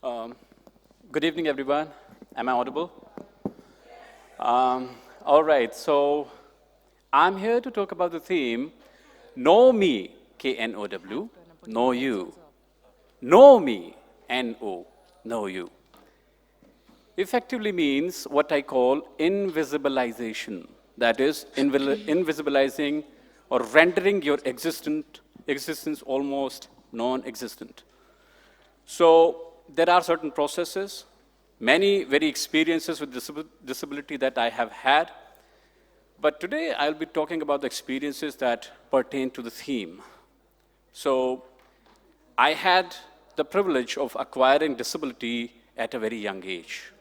Um, Good evening, everyone. Am I audible? All right, so I'm here to talk about the theme, Know Me, K-N-O-W, Know You. Know Me, N-O, Know You. Effectively means what I call invisibilization. That is, invisibilizing or rendering your existence almost non-existent. So there are certain processes, many very experiences with disability that I have had, but today I'll be talking about the experiences that pertain to the theme. So I had the privilege of acquiring disability at a very young age,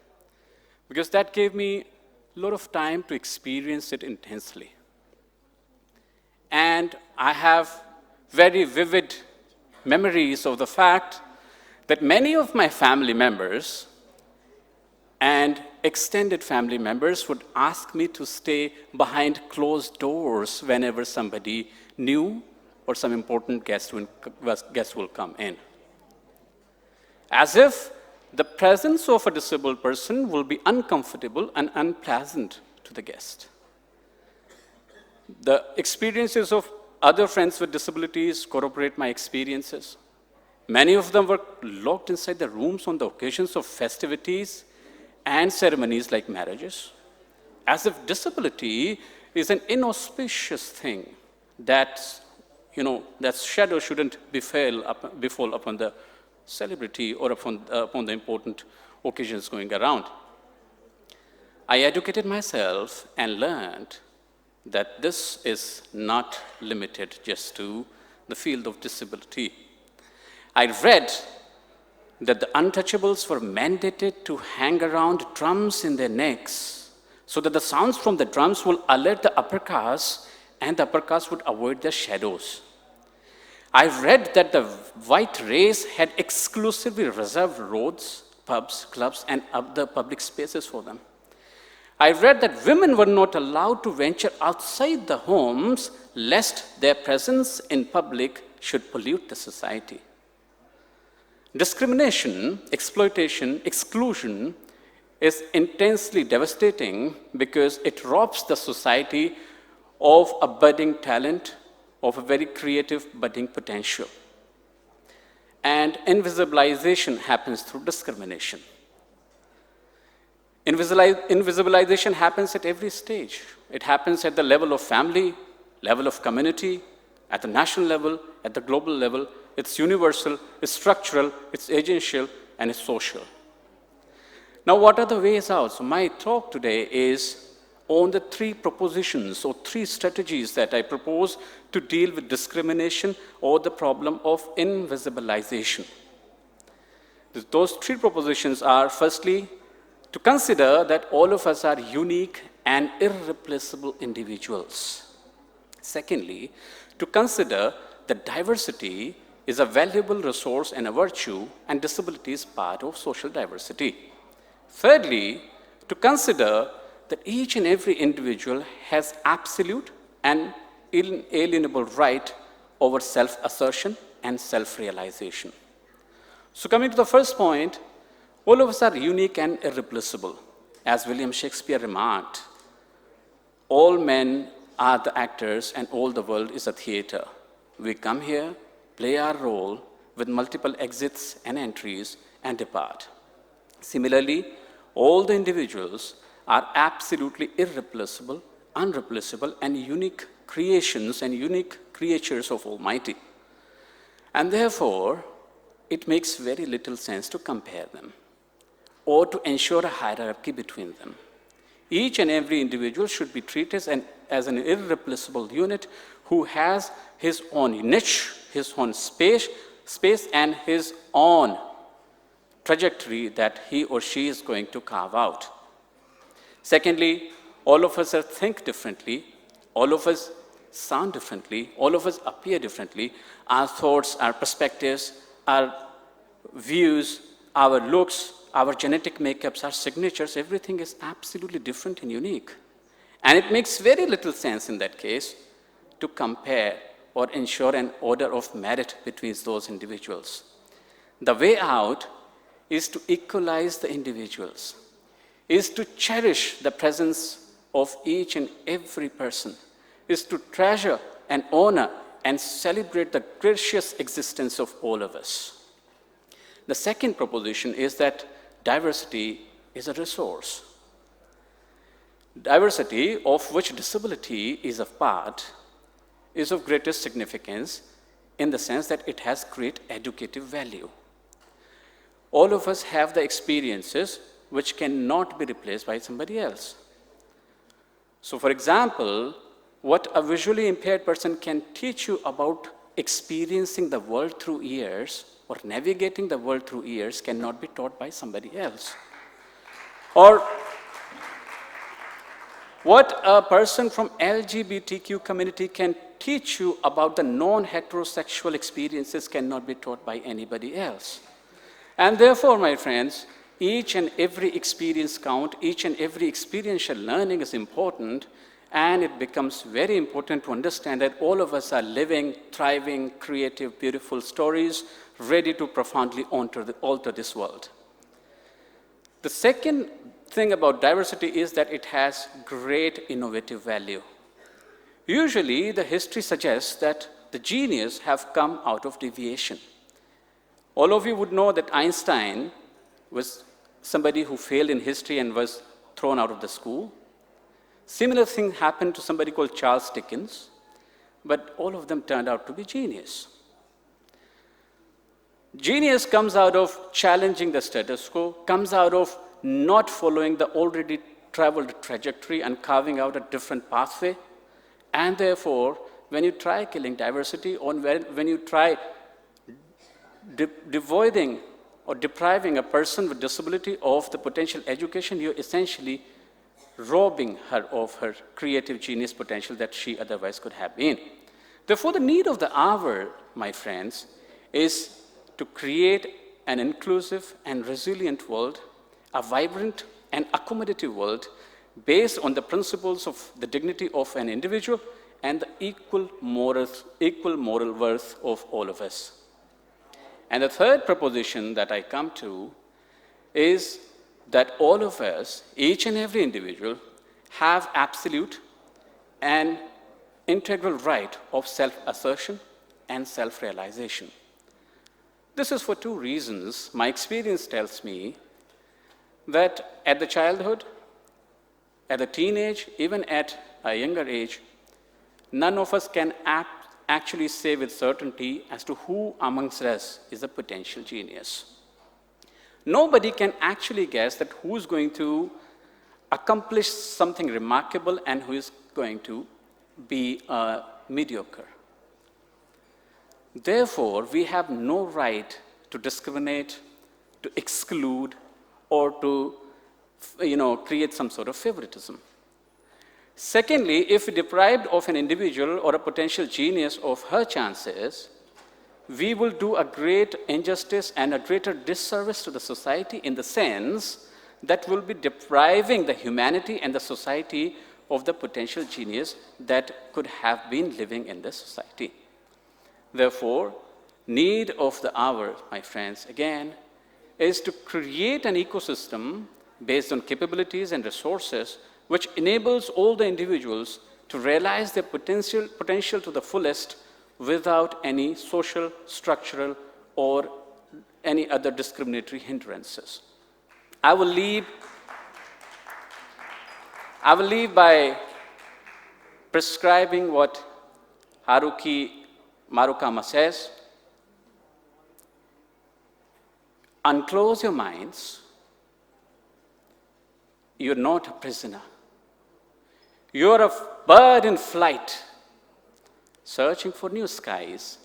because that gave me a lot of time to experience it intensely. And I have very vivid memories of the fact that many of my family members and extended family members would ask me to stay behind closed doors whenever somebody new or some important guest will come in. As if the presence of a disabled person will be uncomfortable and unpleasant to the guest. The experiences of other friends with disabilities corroborate my experiences. Many of them were locked inside their rooms on the occasions of festivities and ceremonies like marriages, as if disability is an inauspicious thing that, that shadow shouldn't befall upon the celebrity or upon the important occasions going around. I educated myself and learned that this is not limited just to the field of disability. I read that the untouchables were mandated to hang around drums in their necks so that the sounds from the drums will alert the upper caste and the upper caste would avoid their shadows. I read that the white race had exclusively reserved roads, pubs, clubs, and other public spaces for them. I read that women were not allowed to venture outside the homes lest their presence in public should pollute the society. Discrimination, exploitation, exclusion is intensely devastating because it robs the society of a budding talent, of a very creative budding potential. And invisibilization happens through discrimination. Invisibilization happens at every stage. It happens at the level of family, level of community, at the national level, at the global level. It's universal, it's structural, it's agential, and it's social. Now, what are the ways out? So my talk today is on the three propositions or three strategies that I propose to deal with discrimination or the problem of invisibilization. Those three propositions are, firstly, to consider that all of us are unique and irreplaceable individuals. Secondly, to consider that diversity is a valuable resource and a virtue, and disability is part of social diversity. Thirdly, to consider that each and every individual has absolute and inalienable right over self-assertion and self-realization. So coming to the first point, all of us are unique and irreplaceable. As William Shakespeare remarked, all men are the actors and all the world is a theater. We come here, play our role with multiple exits and entries and depart. Similarly, all the individuals are absolutely irreplaceable, unreplaceable, and unique creations and unique creatures of Almighty. And therefore, it makes very little sense to compare them or to ensure a hierarchy between them. Each and every individual should be treated as an irreplaceable unit who has his own niche, his own space, and his own trajectory that he or she is going to carve out. Secondly, all of us think differently, all of us sound differently, all of us appear differently. Our thoughts, our perspectives, our views, our looks, our genetic makeups, our signatures, everything is absolutely different and unique. And it makes very little sense in that case to compare or ensure an order of merit between those individuals. The way out is to equalize the individuals, is to cherish the presence of each and every person, is to treasure and honor and celebrate the gracious existence of all of us. The second proposition is that diversity is a resource. Diversity, of which disability is a part, is of greatest significance in the sense that it has great educative value. All of us have the experiences which cannot be replaced by somebody else. So, for example, what a visually impaired person can teach you about experiencing the world through ears or navigating the world through ears cannot be taught by somebody else. Or what a person from LGBTQ community can teach you about the non-heterosexual experiences cannot be taught by anybody else. And therefore, my friends, each and every experience counts, each and every experiential learning is important, and it becomes very important to understand that all of us are living, thriving, creative, beautiful stories, ready to profoundly alter this world. The second thing about diversity is that it has great innovative value. Usually, the history suggests that the genius have come out of deviation. All of you would know that Einstein was somebody who failed in history and was thrown out of the school. Similar thing happened to somebody called Charles Dickens, but all of them turned out to be genius. Genius comes out of challenging the status quo, comes out of not following the already traveled trajectory and carving out a different pathway. And therefore, when you try killing diversity, or when you try devoiding or depriving a person with disability of the potential education, you're essentially robbing her of her creative genius potential that she otherwise could have been. Therefore, the need of the hour, my friends, is to create an inclusive and resilient world, a vibrant and accommodative world based on the principles of the dignity of an individual and the equal moral worth of all of us. And the third proposition that I come to is that all of us, each and every individual, have absolute and integral right of self-assertion and self-realization. This is for two reasons. My experience tells me that at the childhood, at the teenage, even at a younger age, none of us can actually say with certainty as to who amongst us is a potential genius. Nobody can actually guess that who's going to accomplish something remarkable and who is going to be mediocre. Therefore, we have no right to discriminate, to exclude, or to create some sort of favoritism. Secondly, if deprived of an individual or a potential genius of her chances, we will do a great injustice and a greater disservice to the society in the sense that we'll be depriving the humanity and the society of the potential genius that could have been living in this society. Therefore, need of the hour, my friends, again, is to create an ecosystem based on capabilities and resources which enables all the individuals to realize their potential to the fullest without any social, structural, or any other discriminatory hindrances. I will leave by prescribing what Haruki Murakami says: unclose your minds. You're not a prisoner. You're a bird in flight, searching for new skies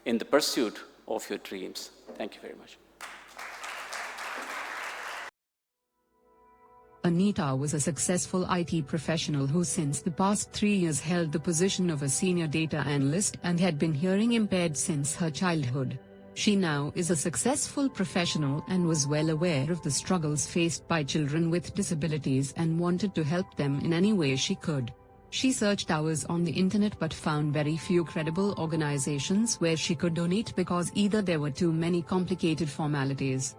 in the pursuit of your dreams. Thank you very much. Anita was a successful IT professional who since the past 3 years held the position of a senior data analyst and had been hearing impaired since her childhood. She now is a successful professional and was well aware of the struggles faced by children with disabilities and wanted to help them in any way she could. She searched hours on the internet but found very few credible organizations where she could donate because either there were too many complicated formalities.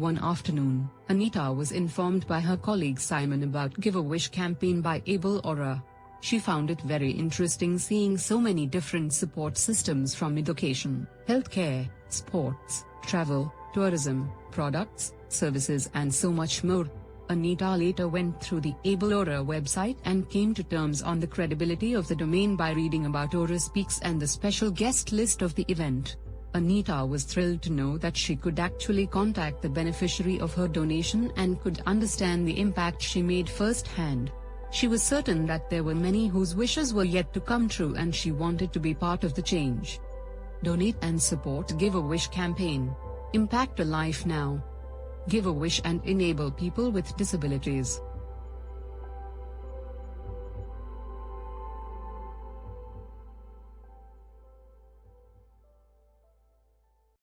One afternoon, Anita was informed by her colleague Simon about Give-A-Wish campaign by Able Aura. She found it very interesting seeing so many different support systems from education, healthcare, sports, travel, tourism, products, services and so much more. Anita later went through the Able Aura website and came to terms on the credibility of the domain by reading about Aura Speaks and the special guest list of the event. Anita was thrilled to know that she could actually contact the beneficiary of her donation and could understand the impact she made firsthand. She was certain that there were many whose wishes were yet to come true and she wanted to be part of the change. Donate and support Give-A-Wish campaign. Impact a life now. Give a wish and enable people with disabilities.